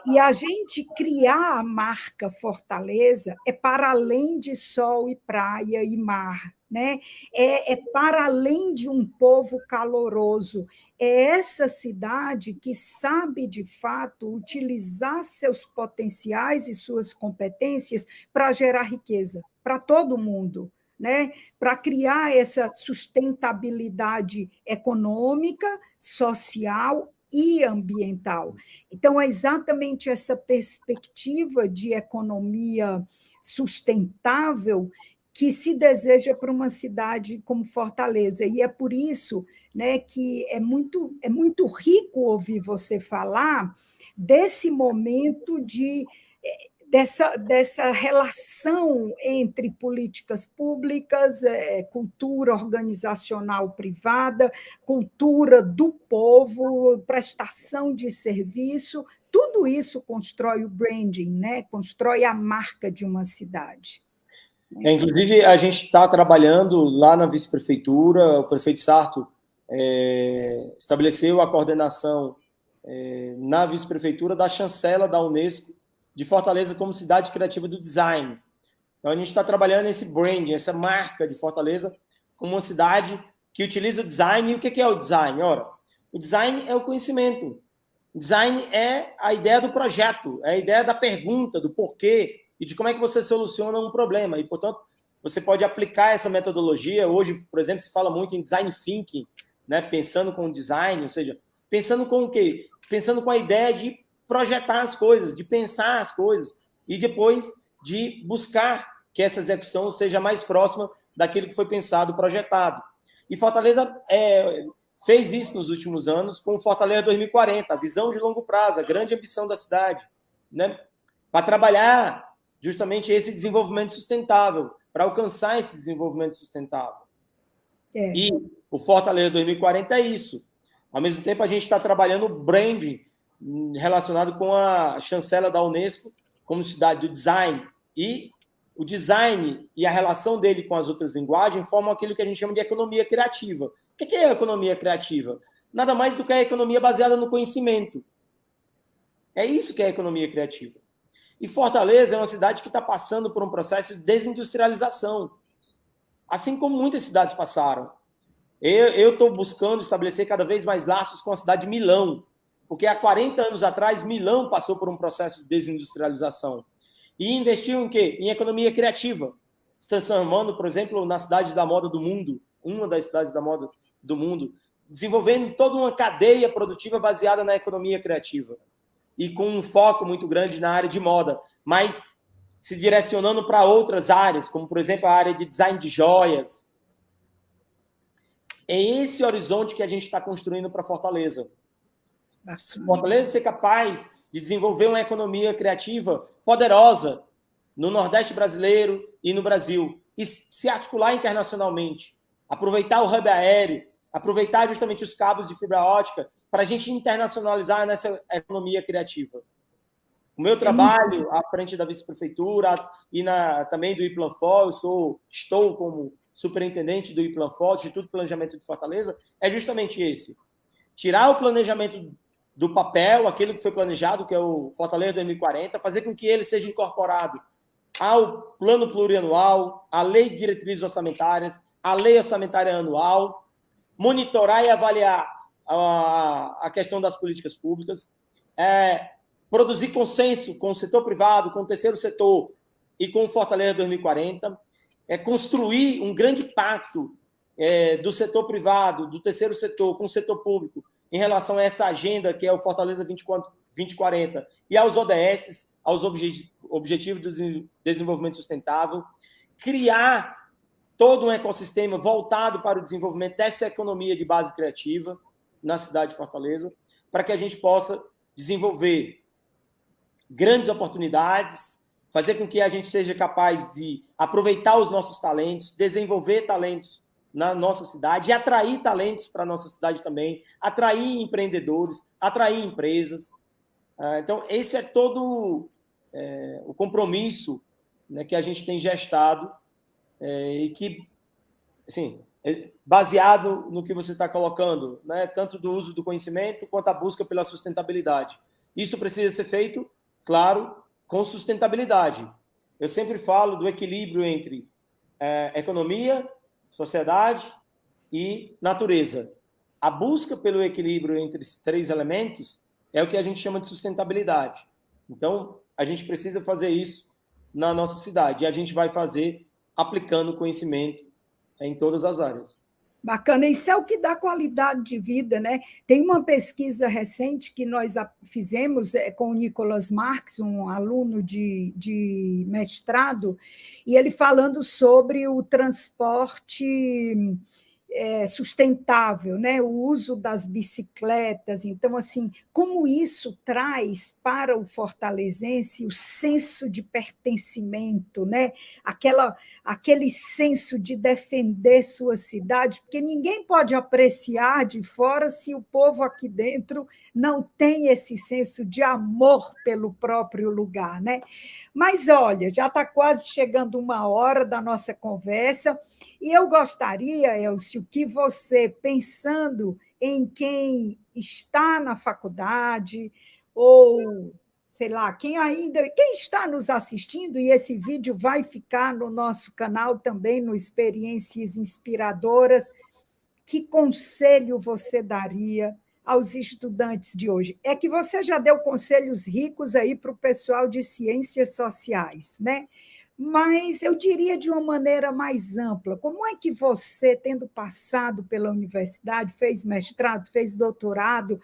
E a gente criar a marca Fortaleza é para além de sol e praia e mar, né? É para além de um povo caloroso. É essa cidade que sabe, de fato, utilizar seus potenciais e suas competências para gerar riqueza para todo mundo, né? Para criar essa sustentabilidade econômica, social e ambiental. Então, é exatamente essa perspectiva de economia sustentável que se deseja para uma cidade como Fortaleza. E é por isso, né, que é muito rico ouvir você falar desse momento dessa relação entre políticas públicas, cultura organizacional privada, cultura do povo, prestação de serviço, tudo isso constrói o branding, né? Constrói a marca de uma cidade. Inclusive, a gente está trabalhando lá na vice-prefeitura, o prefeito Sarto estabeleceu a coordenação na vice-prefeitura da chancela da Unesco de Fortaleza como cidade criativa do design. Então, a gente está trabalhando esse branding, essa marca de Fortaleza como uma cidade que utiliza o design. E o que é o design? Ora, o design é o conhecimento. O design é a ideia do projeto, é a ideia da pergunta, do porquê e de como é que você soluciona um problema. E, portanto, você pode aplicar essa metodologia. Hoje, por exemplo, se fala muito em design thinking, né? Pensando com o design, ou seja, pensando com o quê? Pensando com a ideia de projetar as coisas, de pensar as coisas e depois de buscar que essa execução seja mais próxima daquilo que foi pensado, projetado. E Fortaleza fez isso nos últimos anos com o Fortaleza 2040, a visão de longo prazo, a grande ambição da cidade, né? Para trabalhar justamente esse desenvolvimento sustentável, para alcançar esse desenvolvimento sustentável. E o Fortaleza 2040 é isso. Ao mesmo tempo, a gente está trabalhando o branding relacionado com a chancela da Unesco como cidade do design. E o design e a relação dele com as outras linguagens formam aquilo que a gente chama de economia criativa. O que é a economia criativa? Nada mais do que a economia baseada no conhecimento. É isso que é a economia criativa. E Fortaleza é uma cidade que está passando por um processo de desindustrialização, assim como muitas cidades passaram. Eu estou buscando estabelecer cada vez mais laços com a cidade de Milão, porque há 40 anos atrás, Milão passou por um processo de desindustrialização. E investiu em quê? Em economia criativa, se transformando, por exemplo, na cidade da moda do mundo, uma das cidades da moda do mundo, desenvolvendo toda uma cadeia produtiva baseada na economia criativa e com um foco muito grande na área de moda, mas se direcionando para outras áreas, como, por exemplo, a área de design de joias. É esse horizonte que a gente está construindo para Fortaleza. Fortaleza ser capaz de desenvolver uma economia criativa poderosa no Nordeste brasileiro e no Brasil, e se articular internacionalmente, aproveitar o hub aéreo, aproveitar justamente os cabos de fibra ótica para a gente internacionalizar nessa economia criativa. O meu trabalho à frente da vice-prefeitura e também do IPLANFOR, estou como superintendente do IPLANFOR, Instituto de Planejamento de Fortaleza, é justamente esse. Tirar o planejamento do papel, aquilo que foi planejado, que é o Fortaleza 2040, fazer com que ele seja incorporado ao plano plurianual, à lei de diretrizes orçamentárias, à lei orçamentária anual, monitorar e avaliar a questão das políticas públicas, produzir consenso com o setor privado, com o terceiro setor e com o Fortaleza 2040, construir um grande pacto do setor privado, do terceiro setor, com o setor público, em relação a essa agenda que é o Fortaleza 2040 e aos ODS, aos Objetivos de Desenvolvimento Sustentável, criar todo um ecossistema voltado para o desenvolvimento dessa economia de base criativa na cidade de Fortaleza, para que a gente possa desenvolver grandes oportunidades, fazer com que a gente seja capaz de aproveitar os nossos talentos, desenvolver talentos na nossa cidade e atrair talentos para a nossa cidade também, atrair empreendedores, atrair empresas. Então, esse é todo o compromisso, né, que a gente tem gestado e que, assim, baseado no que você está colocando, né, tanto do uso do conhecimento quanto a busca pela sustentabilidade. Isso precisa ser feito, claro, com sustentabilidade. Eu sempre falo do equilíbrio entre economia, sociedade e natureza. A busca pelo equilíbrio entre esses três elementos é o que a gente chama de sustentabilidade. Então, a gente precisa fazer isso na nossa cidade, e a gente vai fazer aplicando conhecimento em todas as áreas. Bacana, isso é o que dá qualidade de vida, né? Tem uma pesquisa recente que nós fizemos com o Nicolas Marques, um aluno de mestrado, e ele falando sobre o transporte sustentável, né? O uso das bicicletas. Então, assim, como isso traz para o fortalezense o senso de pertencimento, né? Aquele senso de defender sua cidade, porque ninguém pode apreciar de fora se o povo aqui dentro não tem esse senso de amor pelo próprio lugar, né? Mas, olha, já está quase chegando 1 hora da nossa conversa, e eu gostaria, Elcio, que você, pensando em quem está na faculdade, ou, sei lá, quem está nos assistindo, e esse vídeo vai ficar no nosso canal também, no Experiências Inspiradoras, que conselho você daria aos estudantes de hoje? É que você já deu conselhos ricos aí para o pessoal de ciências sociais, né? Mas eu diria de uma maneira mais ampla, como é que você, tendo passado pela universidade, fez mestrado, fez doutorado,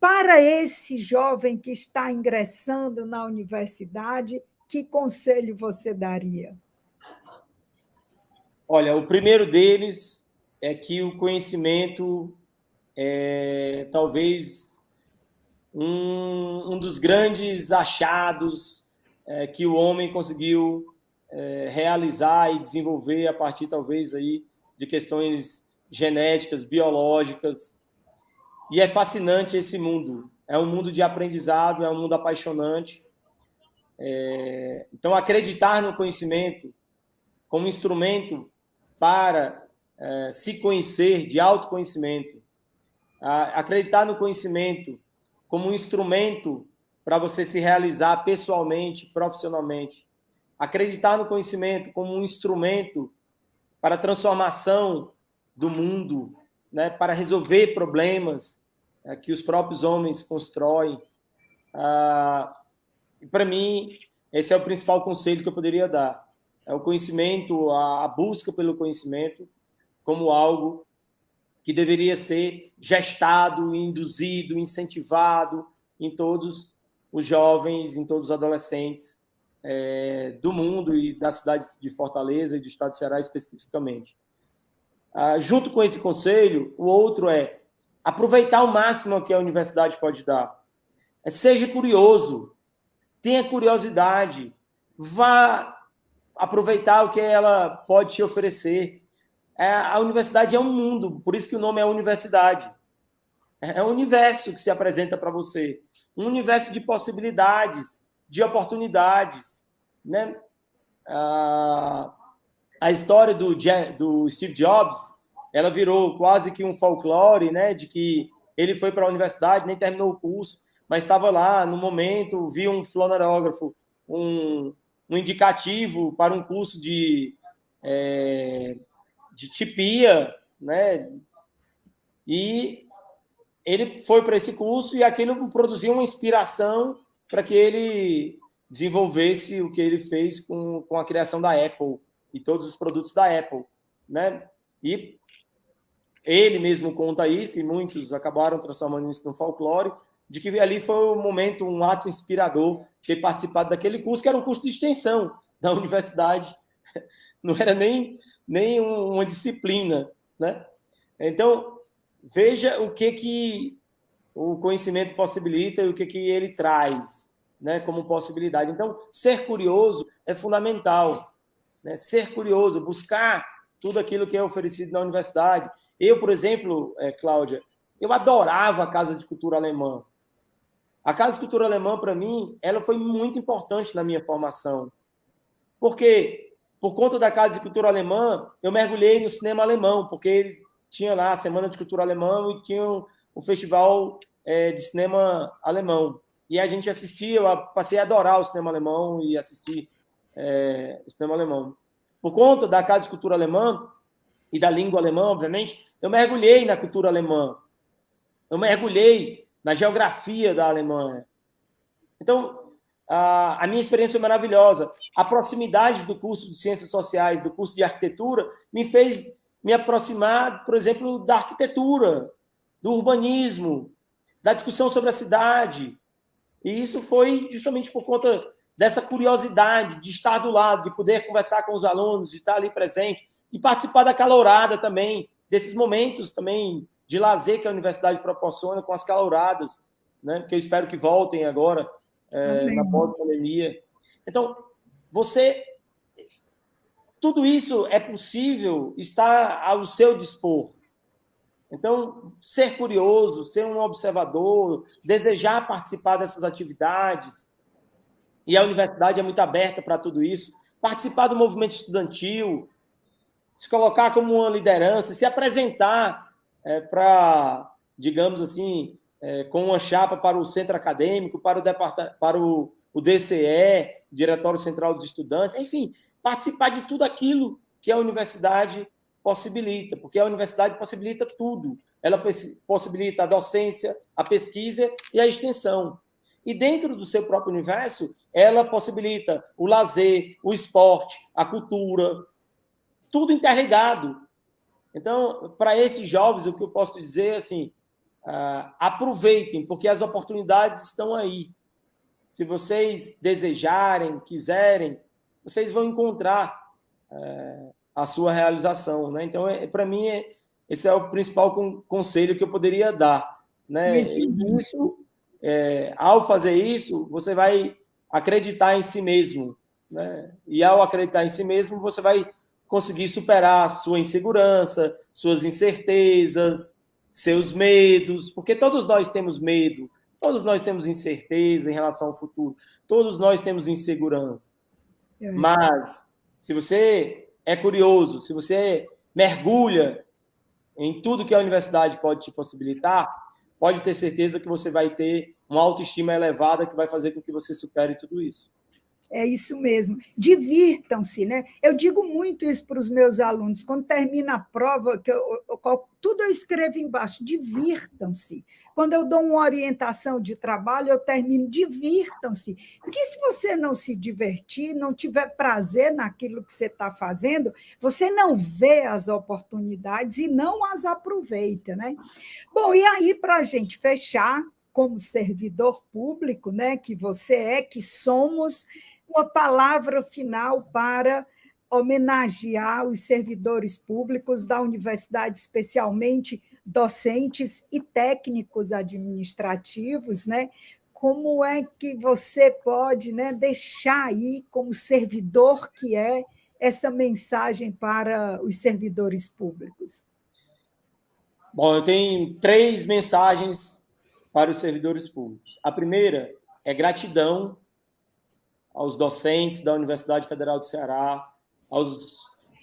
Para esse jovem que está ingressando na universidade, que conselho você daria? Olha, o primeiro deles é que o conhecimento é talvez um dos grandes achados que o homem conseguiu realizar e desenvolver a partir, talvez, aí, de questões genéticas, biológicas. E é fascinante esse mundo. É um mundo de aprendizado, é um mundo apaixonante. Então, acreditar no conhecimento como instrumento para se conhecer, de autoconhecimento, acreditar no conhecimento como um instrumento para você se realizar pessoalmente, profissionalmente, acreditar no conhecimento como um instrumento para a transformação do mundo, né, para resolver problemas que os próprios homens constroem. E para mim, esse é o principal conselho que eu poderia dar. É o conhecimento, a busca pelo conhecimento como algo que deveria ser gestado, induzido, incentivado em todos os jovens, em todos os adolescentes do mundo e da cidade de Fortaleza e do estado de Ceará especificamente. Junto com esse conselho, o outro é aproveitar o máximo que a universidade pode dar. Seja curioso, tenha curiosidade, vá aproveitar o que ela pode te oferecer. A universidade é um mundo, por isso que o nome é universidade. É um universo que se apresenta para você, um universo de possibilidades, de oportunidades, né? A história do Steve Jobs, ela virou quase que um folclore, né? De que ele foi para a universidade, nem terminou o curso, mas estava lá no momento, viu um flonerógrafo, um indicativo para um curso de tipia, né? E ele foi para esse curso e aquilo produziu uma inspiração para que ele desenvolvesse o que ele fez com a criação da Apple e todos os produtos da Apple, né? E ele mesmo conta isso, e muitos acabaram transformando isso num folclore, de que ali foi um momento, um ato inspirador, ter participado daquele curso, que era um curso de extensão da universidade, não era nem uma disciplina, né? Então, veja o que o conhecimento possibilita e o que ele traz, né, como possibilidade. Então, ser curioso é fundamental, né? Ser curioso, buscar tudo aquilo que é oferecido na universidade. Eu, por exemplo, Cláudia, eu adorava a Casa de Cultura Alemã. A Casa de Cultura Alemã, para mim, ela foi muito importante na minha formação. Porque, por conta da Casa de Cultura Alemã, eu mergulhei no cinema alemão, porque ele tinha lá a Semana de Cultura Alemã e tinha o Festival de Cinema Alemão. E a gente assistia, eu passei a adorar o cinema alemão e assistir o cinema alemão. Por conta da Casa de Cultura Alemã e da língua alemã, obviamente, eu mergulhei na cultura alemã. Eu mergulhei na geografia da Alemanha. Então, a minha experiência foi maravilhosa. A proximidade do curso de Ciências Sociais, do curso de Arquitetura, me fez me aproximar, por exemplo, da arquitetura, do urbanismo, da discussão sobre a cidade. E isso foi justamente por conta dessa curiosidade de estar do lado, de poder conversar com os alunos, de estar ali presente, e participar da calourada também, desses momentos também de lazer que a universidade proporciona com as calouradas, né? Que eu espero que voltem agora, na pós-pandemia. Então, tudo isso é possível, está ao seu dispor. Então, ser curioso, ser um observador, desejar participar dessas atividades, e a universidade é muito aberta para tudo isso, participar do movimento estudantil, se colocar como uma liderança, se apresentar para, digamos assim, com uma chapa para o centro acadêmico, para o DCE, Diretório Central dos Estudantes, enfim, participar de tudo aquilo que a universidade possibilita, porque a universidade possibilita tudo. Ela possibilita a docência, a pesquisa e a extensão. E dentro do seu próprio universo, ela possibilita o lazer, o esporte, a cultura, tudo interligado. Então, para esses jovens, o que eu posso dizer, assim, aproveitem, porque as oportunidades estão aí. Se vocês desejarem, quiserem, vocês vão encontrar a sua realização, né? Então, para mim, esse é o principal conselho que eu poderia dar, né? Isso, ao fazer isso, você vai acreditar em si mesmo, né? E ao acreditar em si mesmo, você vai conseguir superar sua insegurança, suas incertezas, seus medos, porque todos nós temos medo, todos nós temos incerteza em relação ao futuro, todos nós temos inseguranças. Mas, se você é curioso, se você mergulha em tudo que a universidade pode te possibilitar, pode ter certeza que você vai ter uma autoestima elevada que vai fazer com que você supere tudo isso. É isso mesmo. Divirtam-se, né? Eu digo muito isso para os meus alunos. Quando termina a prova, tudo eu escrevo embaixo, divirtam-se. Quando eu dou uma orientação de trabalho, eu termino, divirtam-se. Porque se você não se divertir, não tiver prazer naquilo que você está fazendo, você não vê as oportunidades e não as aproveita, né? Bom, e aí, para a gente fechar, como servidor público, né, que você é, que somos, uma palavra final para homenagear os servidores públicos da universidade, especialmente docentes e técnicos administrativos, né? Como é que você pode, né, deixar aí, como servidor que é, essa mensagem para os servidores públicos? Bom, eu tenho 3 mensagens para os servidores públicos. A primeira é gratidão aos docentes da Universidade Federal do Ceará, aos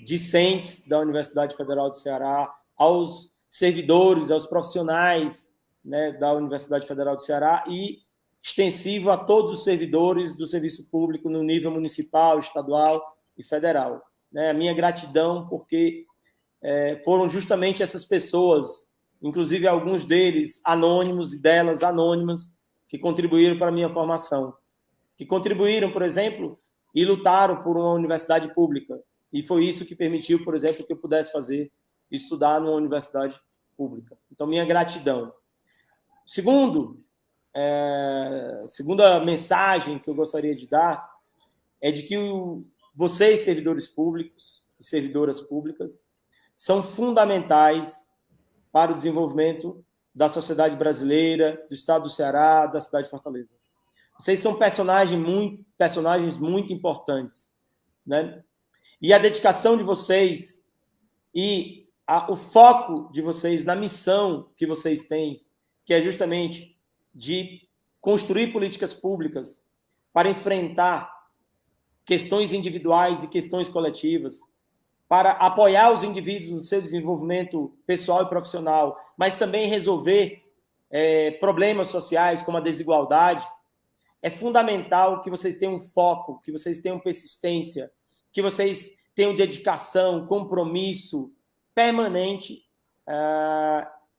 discentes da Universidade Federal do Ceará, aos servidores, aos profissionais, né, da Universidade Federal do Ceará e extensivo a todos os servidores do serviço público no nível municipal, estadual e federal. Né? A minha gratidão porque foram justamente essas pessoas, inclusive alguns deles anônimos e delas anônimas, que contribuíram para a minha formação, que contribuíram, por exemplo, e lutaram por uma universidade pública. E foi isso que permitiu, por exemplo, que eu pudesse estudar numa universidade pública. Então, minha gratidão. Segunda mensagem que eu gostaria de dar é de que vocês, servidores públicos e servidoras públicas, são fundamentais para o desenvolvimento da sociedade brasileira, do estado do Ceará, da cidade de Fortaleza. Vocês são personagens muito importantes, né? E a dedicação de vocês e o foco de vocês na missão que vocês têm, que é justamente de construir políticas públicas para enfrentar questões individuais e questões coletivas, para apoiar os indivíduos no seu desenvolvimento pessoal e profissional, mas também resolver problemas sociais como a desigualdade. É fundamental que vocês tenham foco, que vocês tenham persistência, que vocês tenham dedicação, compromisso permanente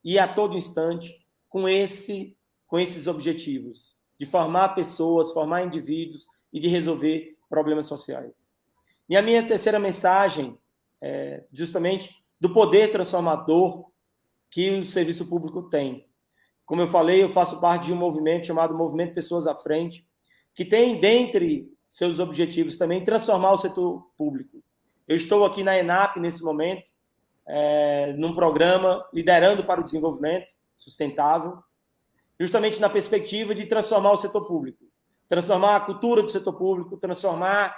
e a todo instante com esses objetivos, de formar pessoas, formar indivíduos e de resolver problemas sociais. E a minha terceira mensagem é justamente do poder transformador que o serviço público tem. Como eu falei, eu faço parte de um movimento chamado Movimento Pessoas à Frente, que tem, dentre seus objetivos também, transformar o setor público. Eu estou aqui na ENAP, nesse momento, num programa liderando para o desenvolvimento sustentável, justamente na perspectiva de transformar o setor público, transformar a cultura do setor público, transformar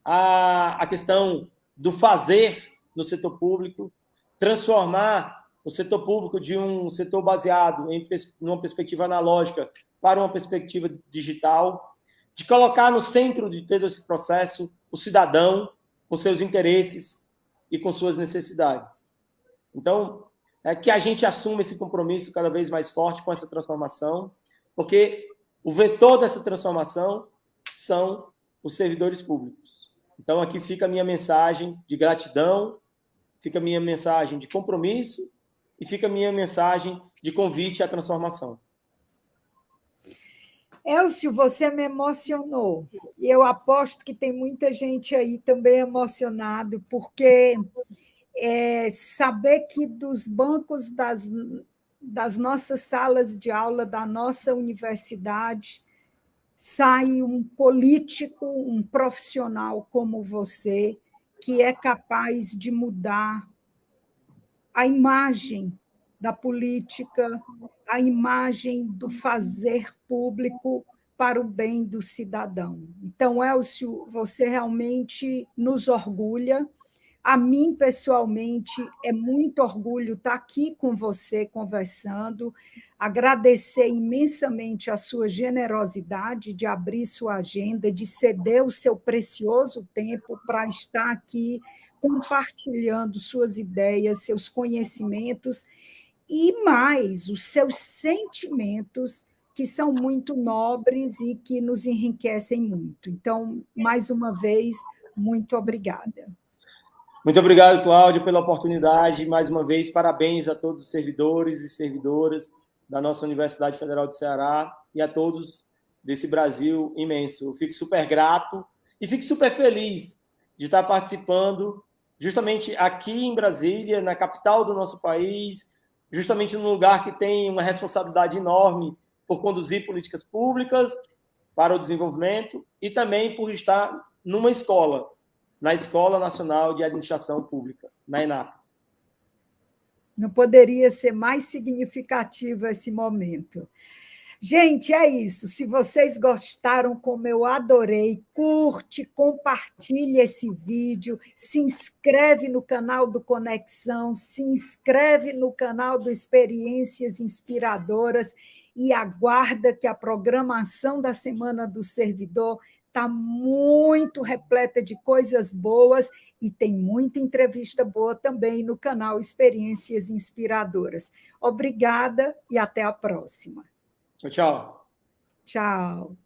a questão do fazer no setor público, transformar o setor público de um setor baseado numa perspectiva analógica para uma perspectiva digital, de colocar no centro de todo esse processo o cidadão com seus interesses e com suas necessidades. Então, que a gente assuma esse compromisso cada vez mais forte com essa transformação, porque o vetor dessa transformação são os servidores públicos. Então, aqui fica a minha mensagem de gratidão, fica a minha mensagem de compromisso e fica a minha mensagem de convite à transformação. Elcio, você me emocionou. E eu aposto que tem muita gente aí também emocionado, porque saber que dos bancos das nossas salas de aula, da nossa universidade, sai um político, um profissional como você, que é capaz de mudar a imagem da política, a imagem do fazer público para o bem do cidadão. Então, Elcio, você realmente nos orgulha. A mim, pessoalmente, é muito orgulho estar aqui com você conversando, agradecer imensamente a sua generosidade de abrir sua agenda, de ceder o seu precioso tempo para estar aqui compartilhando suas ideias, seus conhecimentos e mais, os seus sentimentos, que são muito nobres e que nos enriquecem muito. Então, mais uma vez, muito obrigada. Muito obrigado, Cláudio, pela oportunidade. Mais uma vez, parabéns a todos os servidores e servidoras da nossa Universidade Federal do Ceará e a todos desse Brasil imenso. Eu fico super grato e fico super feliz de estar participando justamente aqui em Brasília, na capital do nosso país, justamente num lugar que tem uma responsabilidade enorme por conduzir políticas públicas para o desenvolvimento e também por estar numa escola, na Escola Nacional de Administração Pública, na ENAP. Não poderia ser mais significativo esse momento. Gente, é isso. Se vocês gostaram, como eu adorei, curte, compartilhe esse vídeo, se inscreve no canal do Conexão, se inscreve no canal do Experiências Inspiradoras e aguarda que a programação da Semana do Servidor está muito repleta de coisas boas e tem muita entrevista boa também no canal Experiências Inspiradoras. Obrigada e até a próxima. Tchau, tchau. Tchau.